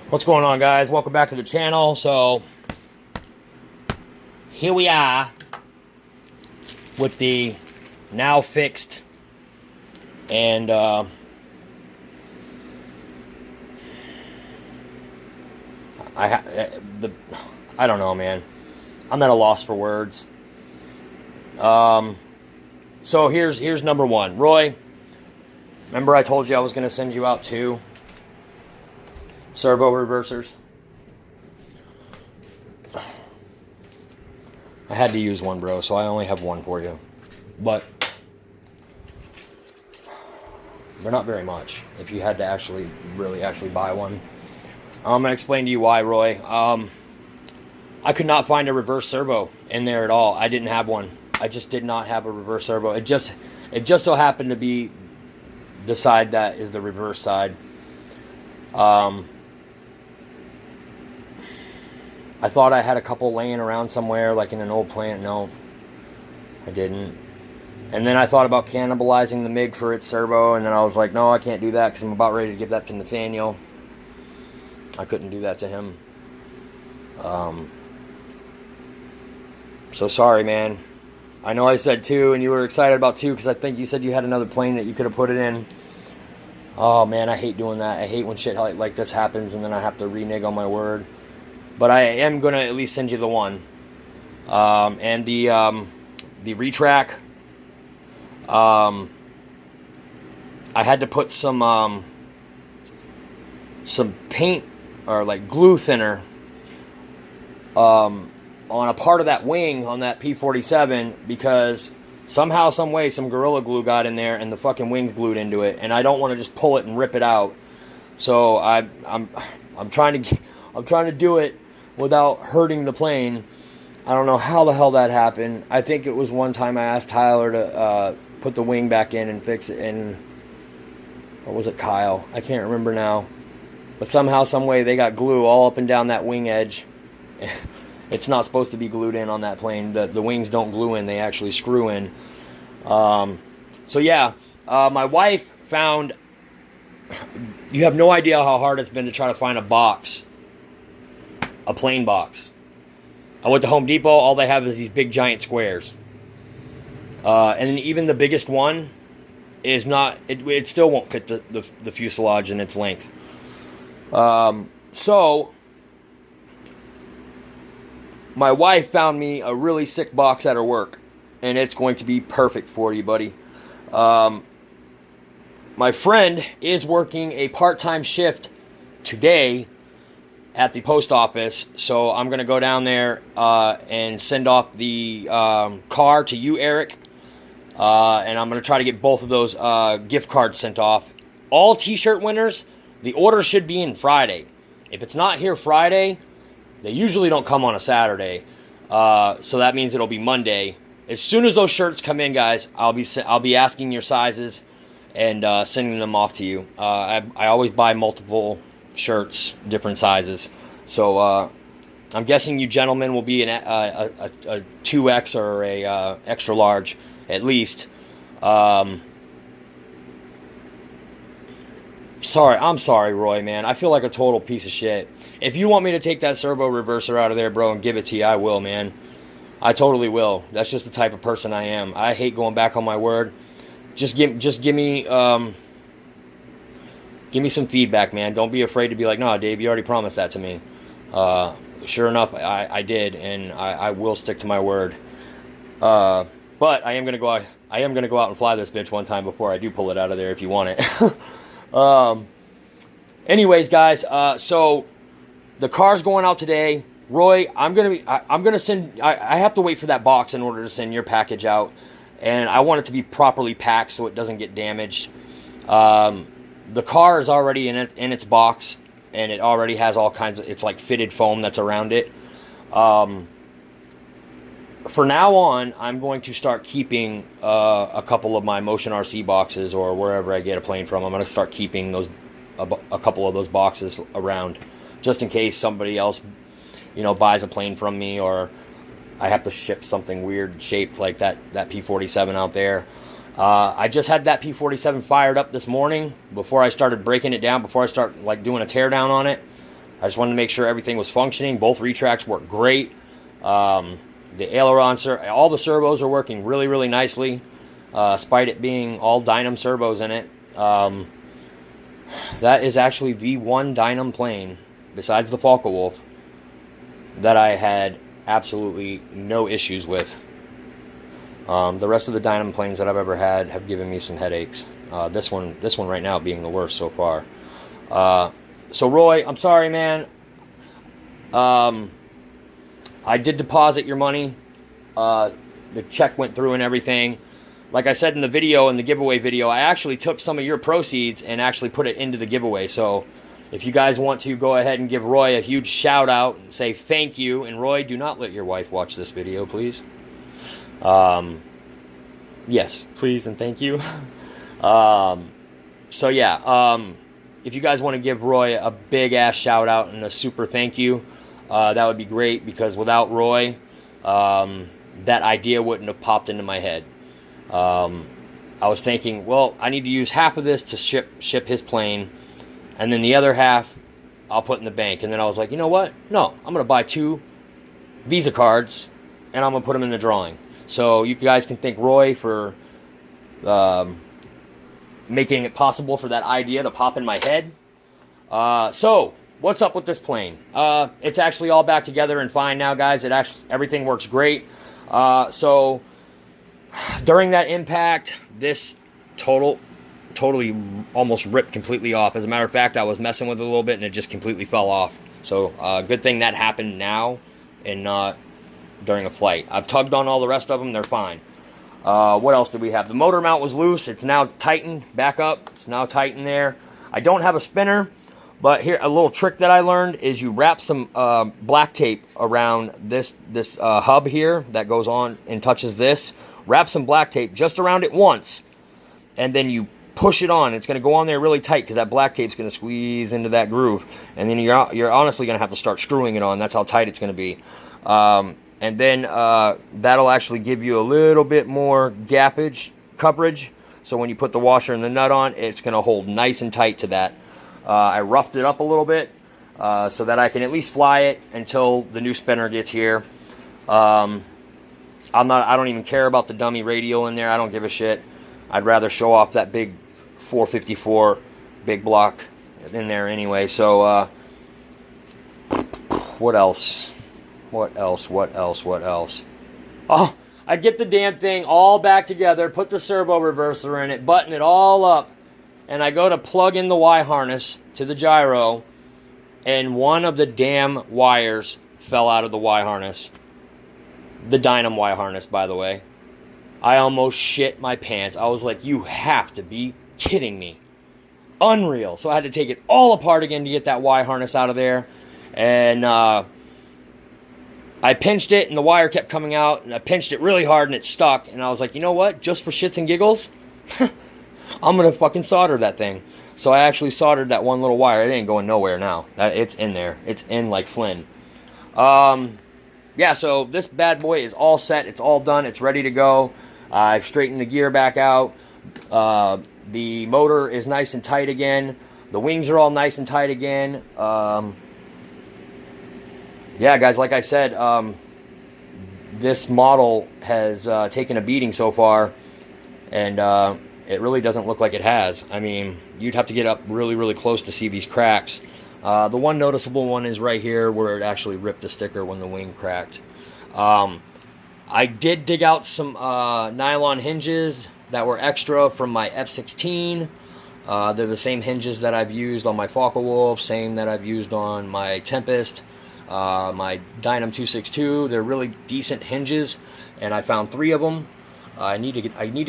What's going on, guys? Welcome back to the channel. So here we are with the now fixed and I don't know, man. I'm at a loss for words. So here's number one. Roy, remember I told you I was going to send you out two servo reversers? I had to use one, bro, so I only have one for you. But they're not very much if you had to actually buy one. I'm going to explain to you why, Roy. I could not find a reverse servo in there at all. I didn't have one. I just did not have a reverse servo. It just so happened to be the side that is the reverse side. I thought I had a couple laying around somewhere, like in an old plant. No, I didn't. And then I thought about cannibalizing the MiG for its servo, and then I was like, no, I can't do that because I'm about ready to give that to Nathaniel. I couldn't do that to him. So sorry, man. I know I said two, and you were excited about two because I think you said you had another plane that you could have put it in. Oh, man, I hate doing that. I hate when shit like this happens, and then I have to renege on my word. But I am going to at least send you the one. And the retrack. I had to put some paint or like glue thinner on a part of that wing on that P-47 because somehow, some way, some Gorilla Glue got in there and the fucking wing's glued into it, and I don't want to just pull it and rip it out. So I'm trying to do it without hurting the plane. I don't know how the hell that happened. I think it was one time I asked Tyler to put the wing back in and fix it, or was it Kyle? I can't remember now. But somehow, some way, they got glue all up and down that wing edge. It's not supposed to be glued in on that plane. The wings don't glue in; they actually screw in. So yeah, my wife found. You have no idea how hard it's been to try to find a box. A plane box. I went to Home Depot. All they have is these big giant squares. And then even the biggest one is not. It still won't fit the fuselage in its length. So my wife found me a really sick box at her work, and it's going to be perfect for you, buddy. My friend is working a part-time shift today at the post office, so I'm going to go down there and send off the car to you, Eric, and I'm going to try to get both of those gift cards sent off. All t-shirt winners, the order should be in Friday. If it's not here Friday, they usually don't come on a Saturday, so that means it'll be Monday. As soon as those shirts come in, guys, I'll be asking your sizes and sending them off to you. I always buy multiple shirts, different sizes. So I'm guessing you gentlemen will be a 2X or a extra large at least. I'm sorry, Roy, man. I feel like a total piece of shit. If you want me to take that servo reverser out of there, bro, and give it to you, I will, man. I totally will. That's just the type of person I am. I hate going back on my word. Just give me some feedback, man. Don't be afraid to be like, no, Dave, you already promised that to me. Sure enough, I did, and I will stick to my word. But I am gonna go out and fly this bitch one time before I do pull it out of there if you want it. Anyways, guys, so the car's going out today. Roy, I'm gonna send. I have to wait for that box in order to send your package out, and I want it to be properly packed so it doesn't get damaged. The car is already in its box, and it already has all kinds of, it's like fitted foam that's around it. For now on, I'm going to start keeping a couple of my Motion RC boxes, or wherever I get a plane from. I'm going to start keeping those a couple of those boxes around, just in case somebody else, buys a plane from me, or I have to ship something weird shaped like that P-47 out there. I just had that P-47 fired up this morning before I started breaking it down, before I start doing a teardown on it. I just wanted to make sure everything was functioning. Both retracts work great. The aileron, all the servos are working really, really nicely, despite it being all Dynam servos in it. That is actually the one Dynam plane, besides the Focke-Wulf, that I had absolutely no issues with. The rest of the Dynam planes that I've ever had have given me some headaches. This one right now being the worst so far. So Roy, I'm sorry, man. I did deposit your money. The check went through and everything. Like I said in the video, in the giveaway video, I actually took some of your proceeds and actually put it into the giveaway. So if you guys want to go ahead and give Roy a huge shout out and say thank you. And Roy, do not let your wife watch this video, please. Yes, please and thank you. So yeah, if you guys want to give Roy a big ass shout out and a super thank you, that would be great, because without Roy, that idea wouldn't have popped into my head. I was thinking, well, I need to use half of this to ship his plane, and then the other half I'll put in the bank. And then I was like, you know what? No, I'm going to buy 2 Visa cards, and I'm going to put them in the drawing. So you guys can thank Roy for making it possible for that idea to pop in my head. So what's up with this plane? It's actually all back together and fine now, guys. Everything works great. So during that impact, this totally almost ripped completely off. As a matter of fact, I was messing with it a little bit and it just completely fell off. So good thing that happened now and not during a flight. I've tugged on all the rest of them. They're fine. What else did we have? The motor mount was loose. It's now tightened back up. It's now tightened there. I don't have a spinner, but here, a little trick that I learned is you wrap some black tape around this hub here that goes on and touches this. Wrap some black tape just around it once, and then you push it on. It's going to go on there really tight because that black tape's going to squeeze into that groove, and then you're honestly going to have to start screwing it on. That's how tight it's going to be. And then that'll actually give you a little bit more gappage coverage. So when you put the washer and the nut on, it's going to hold nice and tight to that. I roughed it up a little bit so that I can at least fly it until the new spinner gets here. I don't even care about the dummy radial in there. I don't give a shit. I'd rather show off that big 454 big block in there anyway. So what else? What else? Oh, I get the damn thing all back together, put the servo reverser in it, button it all up, and I go to plug in the Y harness to the gyro, and one of the damn wires fell out of the Y harness. The Dynam Y harness, by the way. I almost shit my pants. I was like, you have to be kidding me. Unreal. So I had to take it all apart again to get that Y harness out of there. And I pinched it, and the wire kept coming out, and I pinched it really hard, and it stuck. And I was like, you know what? Just for shits and giggles, I'm going to fucking solder that thing. So I actually soldered that one little wire. It ain't going nowhere now. It's in there. It's in like Flynn. Yeah, so this bad boy is all set. It's all done. It's ready to go. I've straightened the gear back out. The motor is nice and tight again. The wings are all nice and tight again. Yeah, guys, like I said, this model has taken a beating so far, and it really doesn't look like it has. I mean, you'd have to get up really, really close to see these cracks. The one noticeable one is right here where it actually ripped the sticker when the wing cracked. I did dig out some nylon hinges that were extra from my F-16. They're the same hinges that I've used on my Focke-Wulf, same that I've used on my Tempest, my Dynam 262. They're really decent hinges, and I found 3 of them. I need to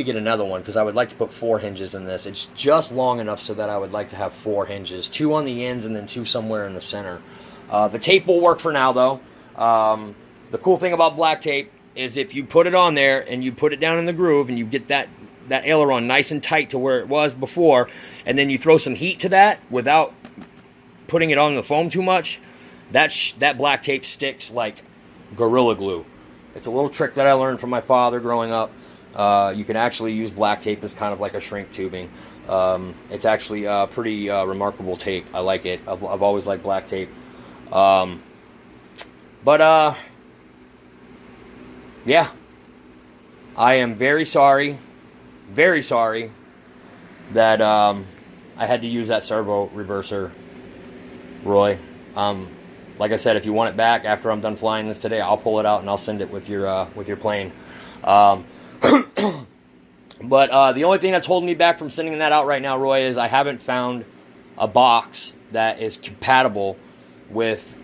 get another one because I would like to put 4 hinges in this. It's just long enough so that I would like to have 4 hinges, 2 on the ends and then 2 somewhere in the center. The tape will work for now, though. The cool thing about black tape is if you put it on there and you put it down in the groove and you get that aileron nice and tight to where it was before, and then you throw some heat to that without putting it on the foam too much, that black tape sticks like Gorilla Glue. It's a little trick that I learned from my father growing up. You can actually use black tape as kind of like a shrink tubing. It's actually a pretty remarkable tape. I like it. I've always liked black tape. But yeah, I am very sorry that I had to use that servo reverser, Roy. Like I said, if you want it back after I'm done flying this today, I'll pull it out and I'll send it with your plane. But the only thing that's holding me back from sending that out right now, Roy, is I haven't found a box that is compatible with.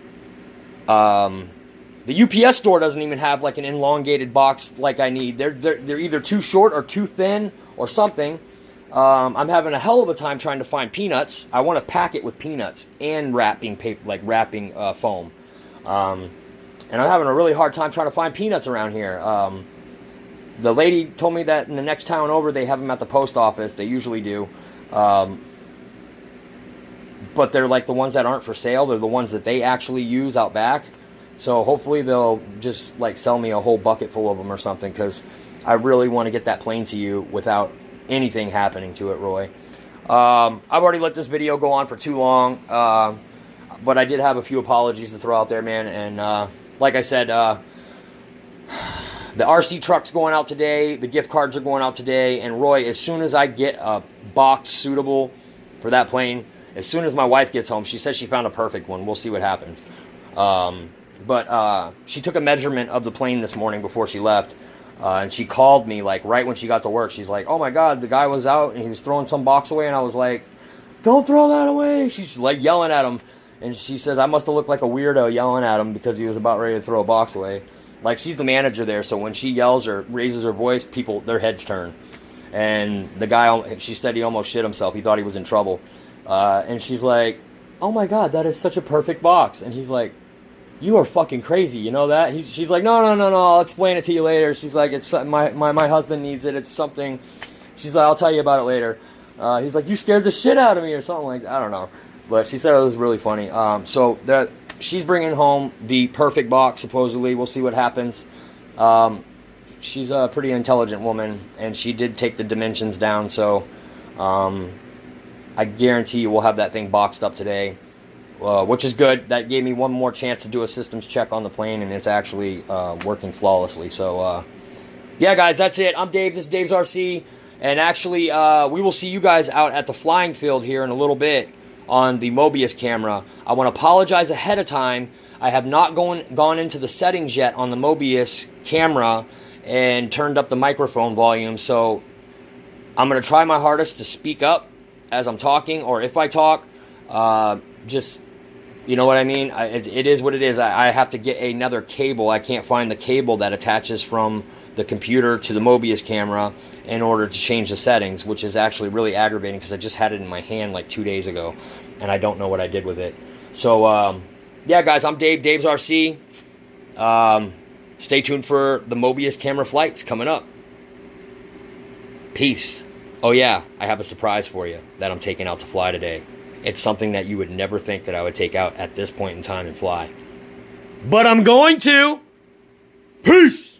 The UPS store doesn't even have like an elongated box like I need. They're either too short or too thin or something. I'm having a hell of a time trying to find peanuts. I want to pack it with peanuts and wrapping paper, like wrapping foam. And I'm having a really hard time trying to find peanuts around here. The lady told me that in the next town over, they have them at the post office. They usually do. But they're like the ones that aren't for sale. They're the ones that they actually use out back. So hopefully they'll just like sell me a whole bucket full of them or something, because I really want to get that plane to you without anything happening to it, Roy. I've already let this video go on for too long, but I did have a few apologies to throw out there, man. And like I said, the RC truck's going out today. The gift cards are going out today. And Roy, as soon as I get a box suitable for that plane, as soon as my wife gets home, she says she found a perfect one. We'll see what happens. But she took a measurement of the plane this morning before she left. And she called me like right when she got to work. She's like, "Oh my God, the guy was out and he was throwing some box away." And I was like, "Don't throw that away." She's like yelling at him. And she says, I must have looked like a weirdo yelling at him because he was about ready to throw a box away. Like, she's the manager there, so when she yells or raises her voice, people, their heads turn. And the guy, she said he almost shit himself. He thought he was in trouble. And she's like, "Oh my God, that is such a perfect box." And he's like, "You are fucking crazy, you know that?" She's like, no, I'll explain it to you later. She's like, "It's my husband needs it. It's something." She's like, "I'll tell you about it later." He's like, "You scared the shit out of me," or something like that. I don't know. But she said it was really funny. So that she's bringing home the perfect box, supposedly. We'll see what happens. She's a pretty intelligent woman, and she did take the dimensions down. So I guarantee you we'll have that thing boxed up today. Which is good. That gave me one more chance to do a systems check on the plane, and it's actually working flawlessly. So, yeah, guys, that's it. I'm Dave. This is Dave's RC. And actually, we will see you guys out at the flying field here in a little bit on the Mobius camera. I want to apologize ahead of time. I have not gone into the settings yet on the Mobius camera and turned up the microphone volume. So I'm going to try my hardest to speak up as I'm talking, or if I talk, just... You know what I mean? It is what it is. I have to get another cable. I can't find the cable that attaches from the computer to the Mobius camera in order to change the settings, which is actually really aggravating because I just had it in my hand like 2 days ago, and I don't know what I did with it. So, yeah, guys, I'm Dave, Dave's RC. Stay tuned for the Mobius camera flights coming up. Peace. Oh, yeah, I have a surprise for you that I'm taking out to fly today. It's something that you would never think that I would take out at this point in time and fly. But I'm going to. Peace!